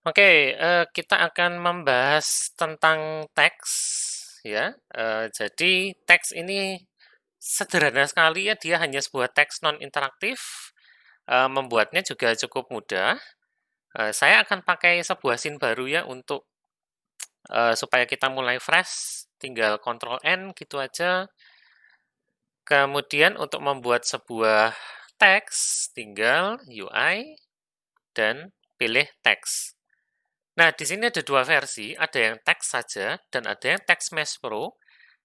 Oke, kita akan membahas tentang teks, ya. Jadi teks ini sederhana sekali ya, dia hanya sebuah teks non-interaktif, membuatnya juga cukup mudah. Saya akan pakai sebuah scene baru ya untuk supaya kita mulai fresh, tinggal Ctrl N gitu aja. Kemudian untuk membuat sebuah teks, tinggal UI dan pilih teks. Nah, di sini ada dua versi, ada yang teks saja dan ada yang teks Mesh Pro.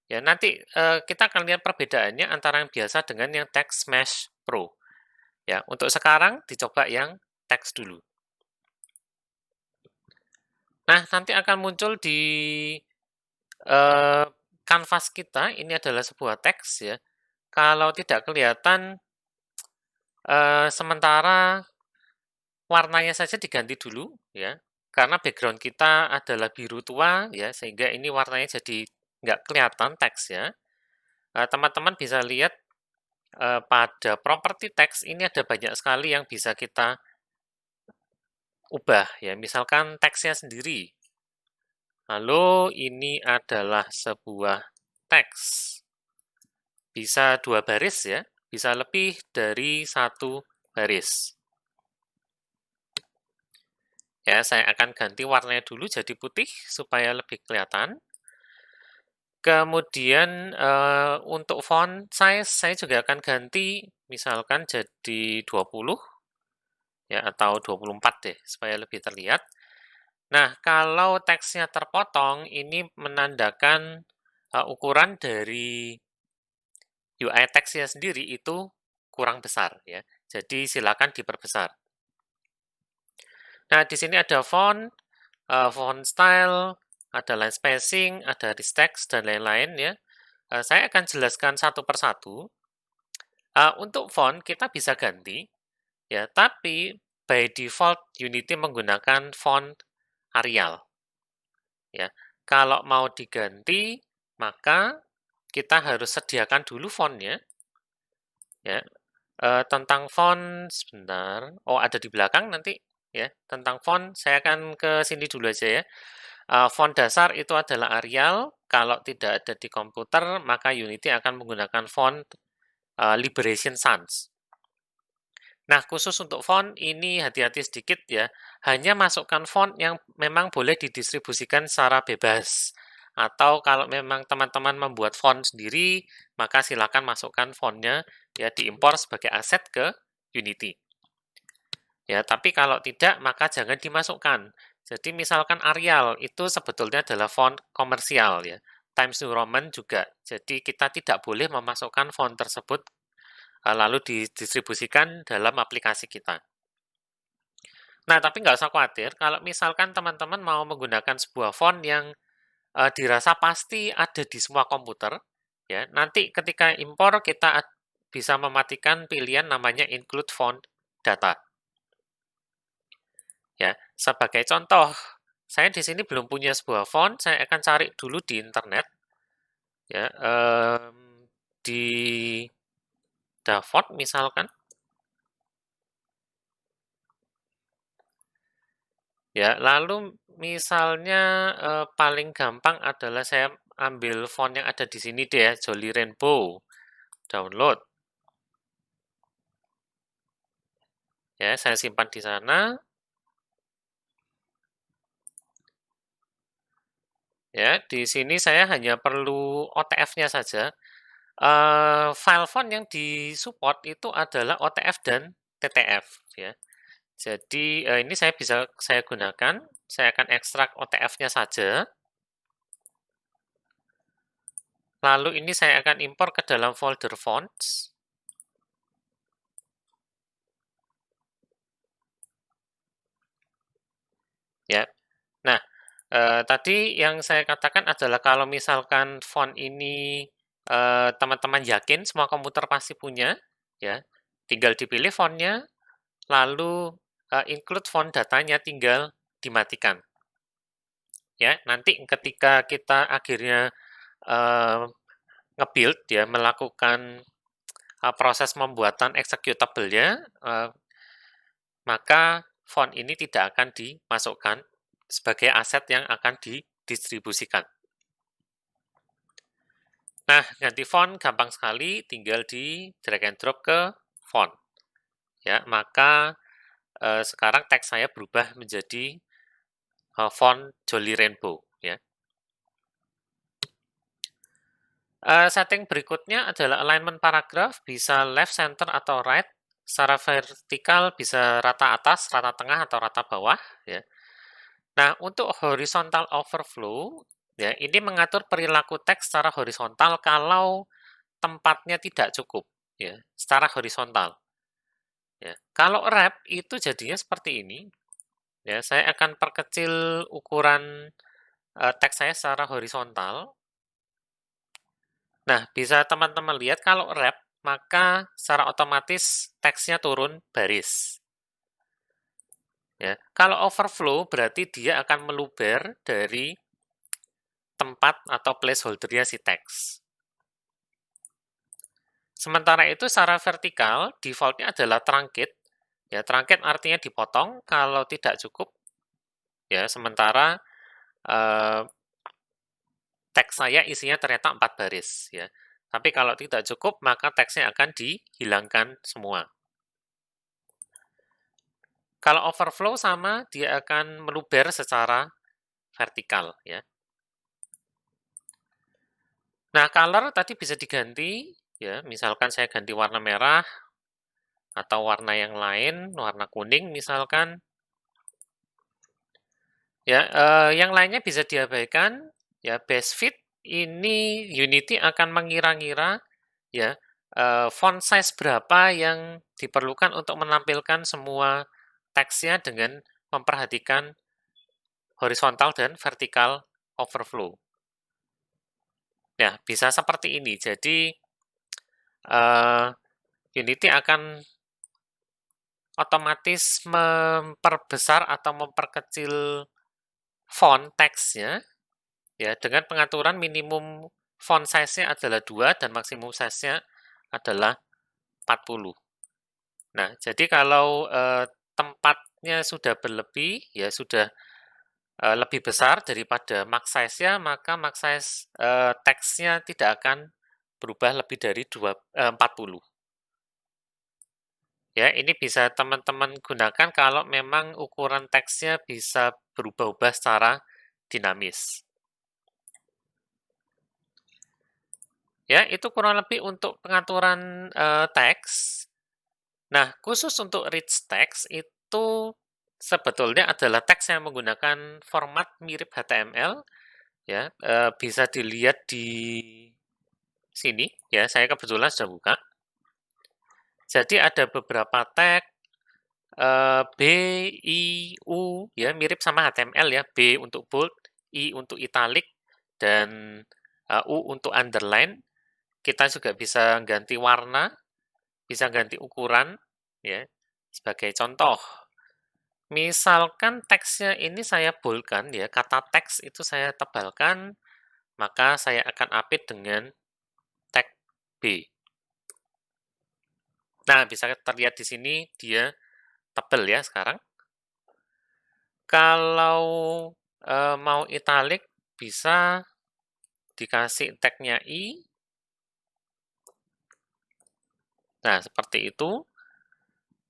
Ya, nanti kita akan lihat perbedaannya antara yang biasa dengan yang teks Mesh Pro. Ya, untuk sekarang dicoba yang teks dulu. Nah, nanti akan muncul di kanvas kita, ini adalah sebuah teks ya. Kalau tidak kelihatan, sementara warnanya saja diganti dulu ya. Karena background kita adalah biru tua ya, sehingga ini warnanya jadi nggak kelihatan teksnya. Teman-teman bisa lihat pada properti teks ini ada banyak sekali yang bisa kita ubah ya. Misalkan teksnya sendiri. Lalu ini adalah sebuah teks. Bisa 2 baris ya, bisa lebih dari 1 baris. Ya, saya akan ganti warnanya dulu jadi putih supaya lebih kelihatan. Kemudian untuk font size saya juga akan ganti misalkan jadi 20 ya atau 24 deh supaya lebih terlihat. Nah, kalau teksnya terpotong ini menandakan ukuran dari UI teksnya sendiri itu kurang besar ya. Jadi silakan diperbesar. Nah, di sini ada font, font style, ada line spacing, ada rich text dan lain-lain ya. Saya akan jelaskan satu persatu. Untuk font kita bisa ganti ya, tapi by default Unity menggunakan font Arial. Ya, kalau mau diganti maka kita harus sediakan dulu fontnya. Ya, tentang font sebentar. Oh, ada di belakang nanti ya. Tentang font saya akan ke sini dulu aja ya. Font dasar itu adalah Arial. Kalau tidak ada di komputer maka Unity akan menggunakan font Liberation Sans. Nah, khusus untuk font ini hati-hati sedikit ya. Hanya masukkan font yang memang boleh didistribusikan secara bebas. Atau kalau memang teman-teman membuat font sendiri, maka silakan masukkan fontnya ya diimpor sebagai aset ke Unity. Ya, tapi kalau tidak maka jangan dimasukkan. Jadi misalkan Arial itu sebetulnya adalah font komersial ya. Times New Roman juga. Jadi kita tidak boleh memasukkan font tersebut lalu didistribusikan dalam aplikasi kita. Nah, tapi nggak usah khawatir, kalau misalkan teman-teman mau menggunakan sebuah font yang dirasa pasti ada di semua komputer, ya, nanti ketika impor kita bisa mematikan pilihan namanya include font data. Ya, sebagai contoh, saya di sini belum punya sebuah font, saya akan cari dulu di internet, ya, di Davot misalkan. Ya, lalu misalnya paling gampang adalah saya ambil font yang ada di sini deh ya, Jolly Rainbow. Download. Ya, saya simpan di sana. Ya, di sini saya hanya perlu OTF-nya saja. File font yang disupport itu adalah OTF dan TTF ya. Jadi ini saya gunakan. Saya akan ekstrak OTF-nya saja. Lalu ini saya akan impor ke dalam folder fonts. Ya. Nah, tadi yang saya katakan adalah kalau misalkan font ini teman-teman yakin semua komputer pasti punya, ya, tinggal dipilih fontnya, lalu include font datanya tinggal dimatikan. Ya, nanti ketika kita akhirnya nge-build ya, melakukan proses pembuatan executable-nya, maka font ini tidak akan dimasukkan sebagai aset yang akan didistribusikan. Nah, ganti font gampang sekali, tinggal di drag and drop ke font. Ya, maka sekarang teks saya berubah menjadi font Jolly Rainbow. Ya. Setting berikutnya adalah alignment paragraph, bisa left, center, atau right. Secara vertikal bisa rata atas, rata tengah, atau rata bawah. Ya. Nah, untuk horizontal overflow, ya ini mengatur perilaku teks secara horizontal kalau tempatnya tidak cukup, ya, secara horizontal. Ya. Kalau wrap itu jadinya seperti ini. Ya, saya akan perkecil ukuran teks saya secara horizontal. Nah, bisa teman-teman lihat kalau wrap, maka secara otomatis teksnya turun baris. Ya. Kalau overflow berarti dia akan meluber dari tempat atau placeholder-nya si teks. Sementara itu secara vertikal, default-nya adalah truncate. Ya, truncate artinya dipotong kalau tidak cukup. Ya, sementara teks saya isinya ternyata 4 baris. Ya. Tapi kalau tidak cukup, maka teksnya akan dihilangkan semua. Kalau overflow sama, dia akan meluber secara vertikal. Ya. Nah, color tadi bisa diganti. Ya, misalkan saya ganti warna merah, atau warna yang lain, warna kuning misalkan. Ya, yang lainnya bisa diabaikan. Ya, base fit ini Unity akan mengira-ngira ya font size berapa yang diperlukan untuk menampilkan semua teksnya dengan memperhatikan horizontal dan vertikal overflow. Ya, bisa seperti ini. Jadi Unity akan otomatis memperbesar atau memperkecil font teksnya ya dengan pengaturan minimum font size-nya adalah 2 dan maksimum size-nya adalah 40. Nah, jadi kalau tempatnya sudah berlebih, ya sudah lebih besar daripada max size-nya, maka max size teksnya tidak akan berubah lebih dari 40. Ya, ini bisa teman-teman gunakan kalau memang ukuran teksnya bisa berubah-ubah secara dinamis. Ya, itu kurang lebih untuk pengaturan teks. Nah, khusus untuk rich text itu sebetulnya adalah teks yang menggunakan format mirip HTML. Ya, bisa dilihat di sini. Ya, saya kebetulan sudah buka. Jadi ada beberapa tag B, I, U, ya mirip sama HTML ya. B untuk bold, I untuk italic, dan U untuk underline. Kita juga bisa ganti warna, bisa ganti ukuran, ya. Sebagai contoh, misalkan teksnya ini saya boldkan, ya, kata teks itu saya tebalkan, maka saya akan update dengan tag B. Nah, bisa terlihat di sini dia tebal ya sekarang. Kalau mau italic bisa dikasih tagnya I. Nah, seperti itu.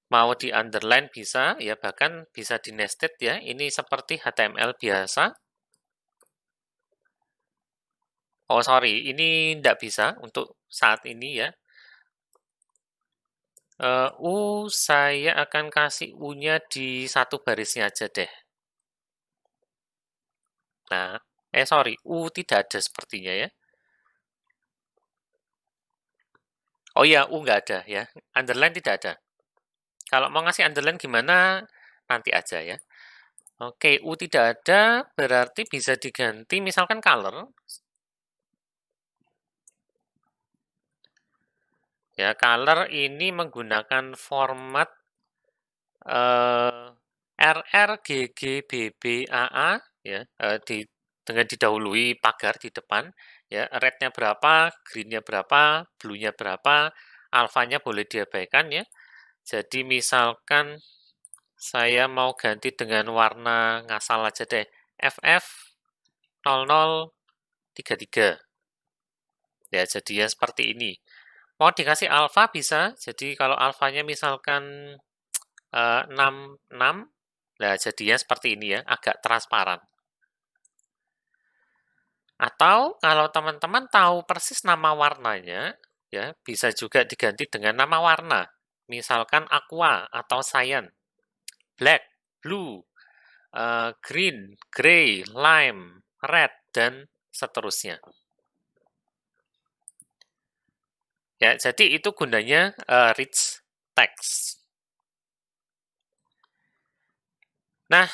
Mau di underline bisa, ya bahkan bisa di nested ya. Ini seperti HTML biasa. Oh sorry, ini tidak bisa untuk saat ini ya. U saya akan kasih U-nya di satu barisnya aja deh. Nah, sorry, U tidak ada sepertinya ya. Oh iya, U nggak ada ya. Underline tidak ada. Kalau mau ngasih underline gimana, nanti aja ya. Oke, U tidak ada, berarti bisa diganti misalkan color. Ya, color ini menggunakan format RRGGBBAA ya, dengan didahului pagar di depan ya, red-nya berapa, green-nya berapa, blue-nya berapa, alpha-nya boleh diabaikan ya. Jadi misalkan Saya mau ganti dengan warna ngasal aja deh. FF0033. Ya, jadinya seperti ini. Mau dikasih alfa bisa. Jadi kalau alfanya misalkan 66, nah jadinya seperti ini ya, agak transparan. Atau kalau teman-teman tahu persis nama warnanya, ya bisa juga diganti dengan nama warna. Misalkan aqua atau cyan, black, blue, green, gray, lime, red, dan seterusnya. Ya, jadi itu gunanya rich text. Nah,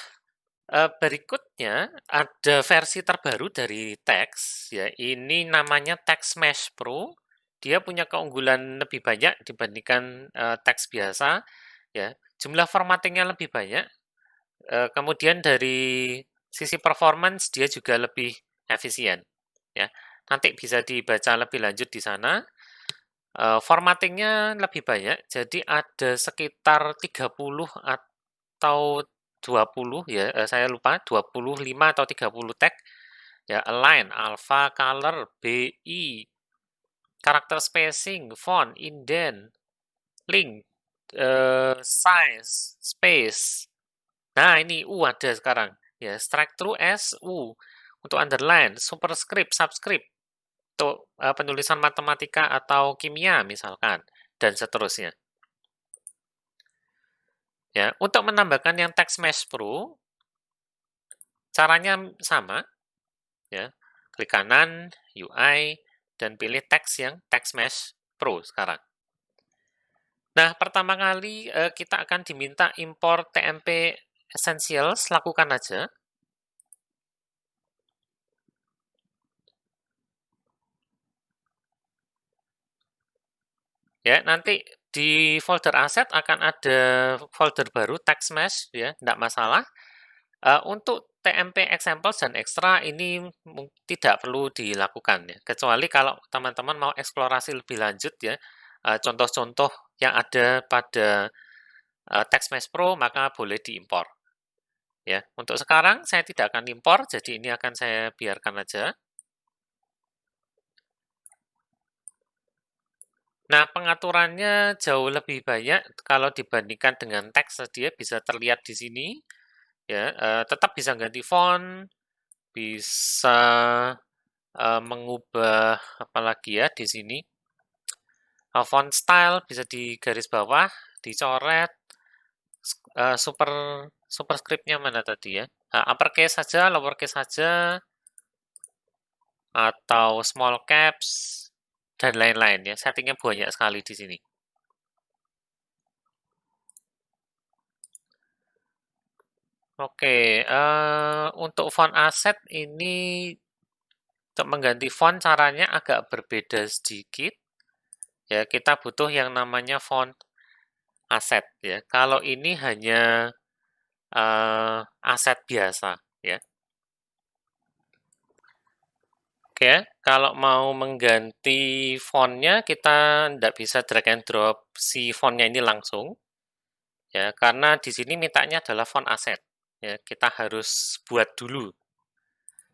berikutnya ada versi terbaru dari teks, ya. Ini namanya Text Mesh Pro. Dia punya keunggulan lebih banyak dibandingkan teks biasa, ya. Jumlah formattingnya lebih banyak. Kemudian dari sisi performance dia juga lebih efisien, ya. Nanti bisa dibaca lebih lanjut di sana. Formattingnya lebih banyak, jadi ada sekitar 30 atau 20 ya, saya lupa 25 atau 30 tag ya, align, alpha, color, BI, character spacing, font, indent, link, size, space. Nah, ini U ada sekarang ya, strike through S U untuk underline, superscript, subscript untuk penulisan matematika atau kimia misalkan dan seterusnya. Ya, untuk menambahkan yang Text Mesh Pro caranya sama ya. Klik kanan, UI, dan pilih teks yang Text Mesh Pro sekarang. Nah, pertama kali kita akan diminta import TMP Essentials, lakukan aja. Ya, nanti di folder aset akan ada folder baru Text Mesh, ya, tidak masalah. Untuk TMP examples dan extra ini tidak perlu dilakukan ya, kecuali kalau teman-teman mau eksplorasi lebih lanjut ya, contoh-contoh yang ada pada Text Mesh Pro maka boleh diimpor. Ya, untuk sekarang saya tidak akan impor, jadi ini akan saya biarkan aja. Nah, pengaturannya jauh lebih banyak kalau dibandingkan dengan teks, dia bisa terlihat di sini. Ya, tetap bisa ganti font, bisa mengubah apalagi ya di sini. Font style bisa di garis bawah, dicoret, super superscript-nya mana tadi ya? Uppercase saja, lowercase saja, atau small caps, dan lain-lain ya. Settingnya banyak sekali di sini. Oke, untuk font asset ini untuk mengganti font caranya agak berbeda sedikit. Ya, kita butuh yang namanya font aset ya. Kalau ini hanya aset biasa ya. Oke, kalau mau mengganti fontnya kita tidak bisa drag and drop si fontnya ini langsung ya, karena di sini mintanya adalah font aset ya. Kita harus buat dulu.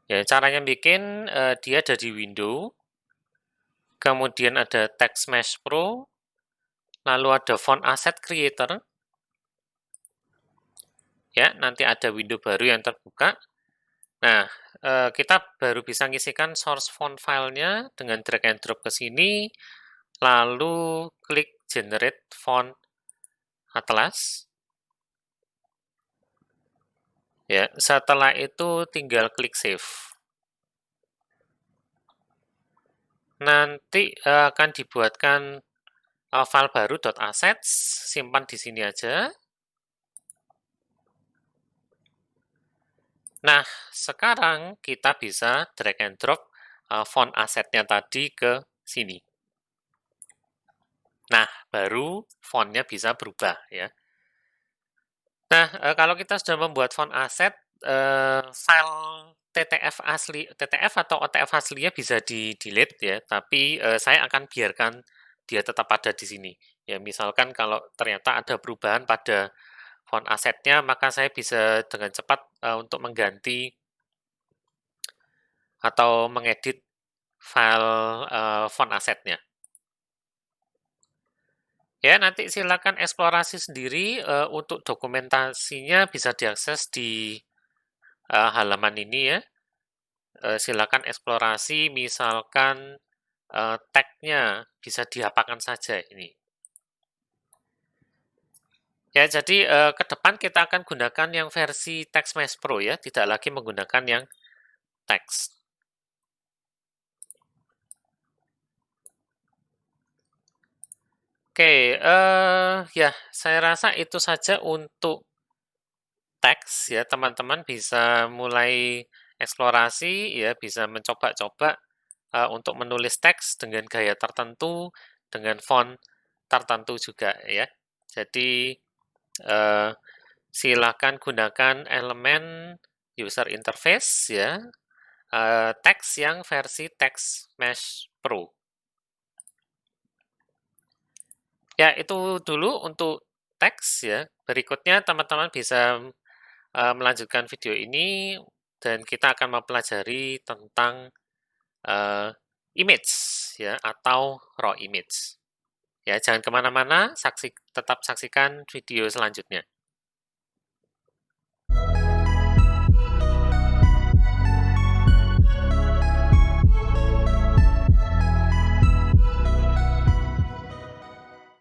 Ya, caranya bikin dia ada di window, kemudian ada Text Mesh Pro, lalu ada font asset creator. Ya, nanti ada window baru yang terbuka. Nah, kita baru bisa ngisikan source font filenya dengan drag and drop ke sini, lalu klik generate font atlas. Ya, setelah itu tinggal klik save. Nanti akan dibuatkan file baru .assets, simpan di sini aja. Nah, sekarang kita bisa drag and drop font asetnya tadi ke sini. Nah, baru fontnya bisa berubah ya. Nah, kalau kita sudah membuat font aset, file TTF atau OTF aslinya bisa di-delete ya, tapi saya akan biarkan dia tetap ada di sini. Ya, misalkan kalau ternyata ada perubahan pada font asetnya, maka saya bisa dengan cepat untuk mengganti atau mengedit file font asetnya. Ya, nanti silakan eksplorasi sendiri, untuk dokumentasinya bisa diakses di halaman ini ya. Silakan eksplorasi, misalkan tag-nya bisa diapakan saja ini. Ya, jadi ke depan kita akan gunakan yang versi TextMesh Pro ya, tidak lagi menggunakan yang teks. Oke, ya saya rasa itu saja untuk teks ya, teman-teman bisa mulai eksplorasi ya, bisa mencoba-coba untuk menulis teks dengan gaya tertentu, dengan font tertentu juga ya. Jadi silakan gunakan elemen user interface ya, teks yang versi TextMesh Pro. Ya, itu dulu untuk teks ya. Berikutnya teman-teman bisa melanjutkan video ini dan kita akan mempelajari tentang image ya atau raw image. Ya, jangan kemana-mana, tetap saksikan video selanjutnya.